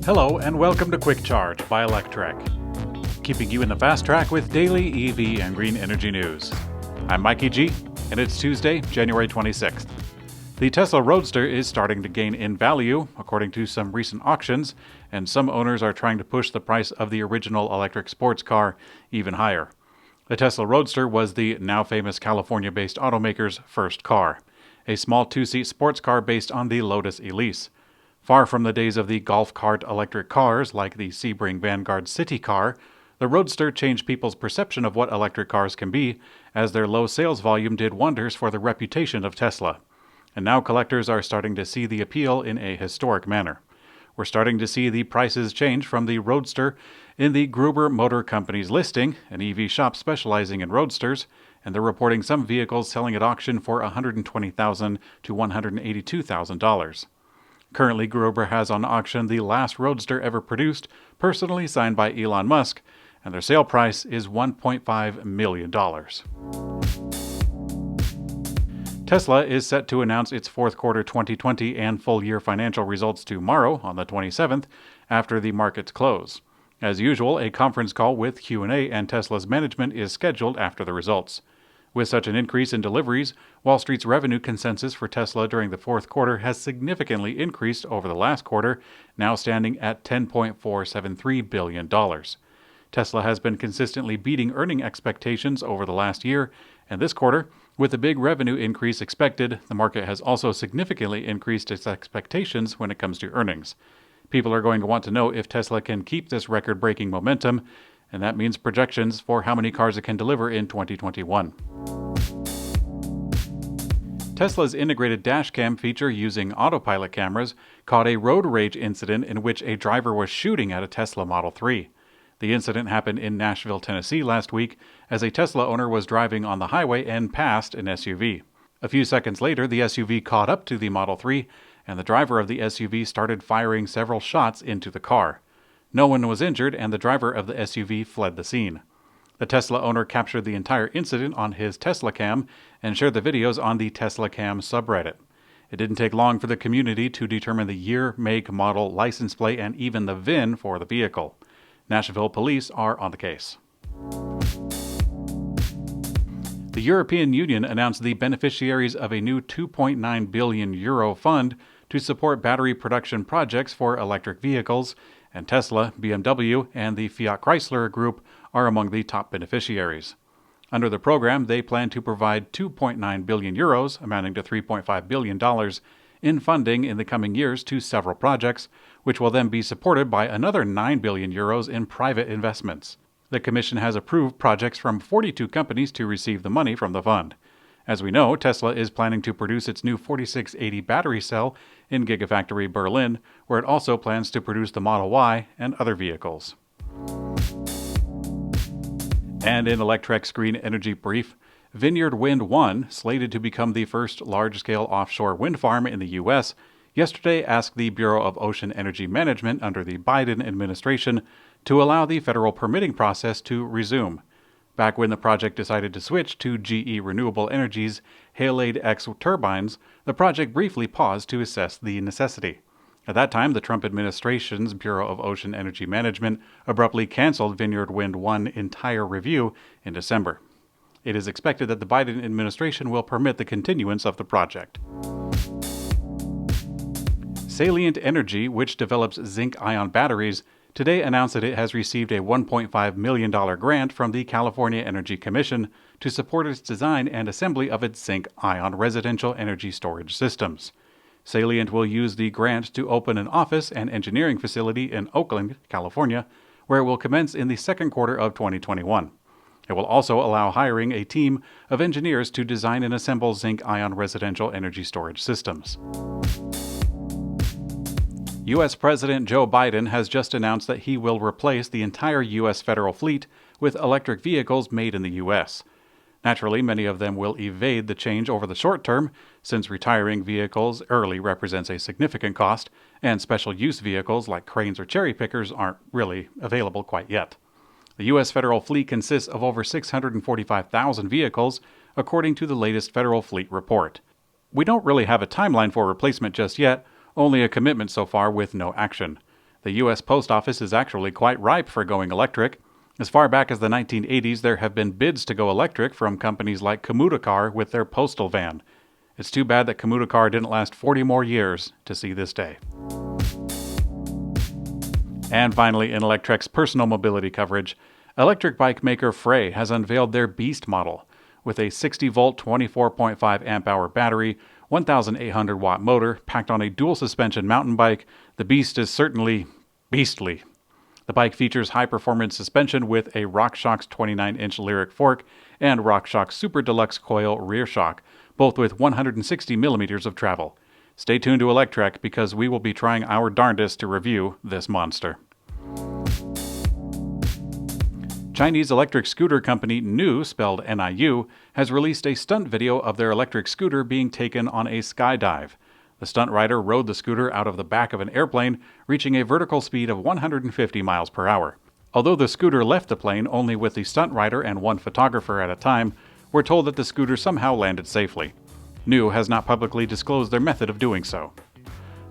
Hello and welcome to Quick Charge by Electrek, keeping you in the fast track with daily EV and green energy news. I'm Mikey G, and it's Tuesday, January 26th. The Tesla Roadster is starting to gain in value, according to some recent auctions, and some owners are trying to push the price of the original electric sports car even higher. The Tesla Roadster was the now famous California-based automaker's first car, a small two-seat sports car based on the Lotus Elise. Far from the days of the golf cart electric cars like the Sebring Vanguard City car, the Roadster changed people's perception of what electric cars can be, as their low sales volume did wonders for the reputation of Tesla. And now collectors are starting to see the appeal in a historic manner. We're starting to see the prices change from the Roadster in the Gruber Motor Company's listing, an EV shop specializing in Roadsters, and they're reporting some vehicles selling at auction for $120,000 to $182,000. Currently, Gruber has on auction the last Roadster ever produced, personally signed by Elon Musk, and their sale price is $1.5 million. Tesla is set to announce its fourth quarter 2020 and full year financial results tomorrow, on the 27th, after the markets close. As usual, a conference call with Q&A and Tesla's management is scheduled after the results. With such an increase in deliveries, Wall Street's revenue consensus for Tesla during the fourth quarter has significantly increased over the last quarter, now standing at $10.473 billion. Tesla has been consistently beating earning expectations over the last year, and this quarter, with the big revenue increase expected, the market has also significantly increased its expectations when it comes to earnings. People are going to want to know if Tesla can keep this record-breaking momentum, and that means projections for how many cars it can deliver in 2021. Tesla's integrated dashcam feature using autopilot cameras caught a road rage incident in which a driver was shooting at a Tesla Model 3. The incident happened in Nashville, Tennessee last week as a Tesla owner was driving on the highway and passed an SUV. A few seconds later, the SUV caught up to the Model 3, and the driver of the SUV started firing several shots into the car. No one was injured, and the driver of the SUV fled the scene. The Tesla owner captured the entire incident on his Tesla Cam and shared the videos on the Tesla Cam subreddit. It didn't take long for the community to determine the year, make, model, license plate, and even the VIN for the vehicle. Nashville police are on the case. The European Union announced the beneficiaries of a new €2.9 billion fund to support battery production projects for electric vehicles, and Tesla, BMW, and the Fiat Chrysler Group are among the top beneficiaries. Under the program, they plan to provide €2.9 billion, amounting to $3.5 billion, in funding in the coming years to several projects, which will then be supported by another €9 billion in private investments. The Commission has approved projects from 42 companies to receive the money from the fund. As we know, Tesla is planning to produce its new 4680 battery cell in Gigafactory Berlin, where it also plans to produce the Model Y and other vehicles. And in Electrek's green energy brief, Vineyard Wind 1, slated to become the first large-scale offshore wind farm in the U.S., yesterday asked the Bureau of Ocean Energy Management under the Biden administration to allow the federal permitting process to resume. Back when the project decided to switch to GE Renewable Energy's Halide X turbines, the project briefly paused to assess the necessity. At that time, the Trump administration's Bureau of Ocean Energy Management abruptly canceled Vineyard Wind 1's entire review in December. It is expected that the Biden administration will permit the continuance of the project. Sion Energy, which develops zinc-ion batteries, today announced that it has received a $1.5 million grant from the California Energy Commission to support its design and assembly of its zinc-ion residential energy storage systems. Salient will use the grant to open an office and engineering facility in Oakland, California, where it will commence in the second quarter of 2021. It will also allow hiring a team of engineers to design and assemble zinc-ion residential energy storage systems. U.S. President Joe Biden has just announced that he will replace the entire U.S. federal fleet with electric vehicles made in the U.S. Naturally, many of them will evade the change over the short term, since retiring vehicles early represents a significant cost, and special use vehicles like cranes or cherry pickers aren't really available quite yet. The U.S. federal fleet consists of over 645,000 vehicles, according to the latest federal fleet report. We don't really have a timeline for replacement just yet, only a commitment so far with no action. The U.S. Post Office is actually quite ripe for going electric. As far back as the 1980s, there have been bids to go electric from companies like Commuter with their postal van. It's too bad that Commuter didn't last 40 more years to see this day. And finally, in Electrek's personal mobility coverage, electric bike maker Frey has unveiled their Beast model. With a 60-volt, 24.5 amp-hour battery, 1,800 watt motor, packed on a dual-suspension mountain bike, the Beast is certainly beastly. The bike features high-performance suspension with a RockShox 29-inch Lyric fork and RockShox Super Deluxe Coil rear shock, both with 160 millimeters of travel. Stay tuned to Electrek because we will be trying our darndest to review this monster. Chinese electric scooter company NIU, spelled N-I-U, has released a stunt video of their electric scooter being taken on a skydive. The stunt rider rode the scooter out of the back of an airplane, reaching a vertical speed of 150 miles per hour. Although the scooter left the plane only with the stunt rider and one photographer at a time, we're told that the scooter somehow landed safely. NIU has not publicly disclosed their method of doing so.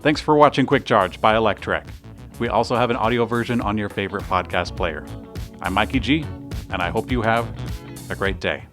Thanks for watching Quick Charge by Electrek. We also have an audio version on your favorite podcast player. I'm Mikey G, and I hope you have a great day.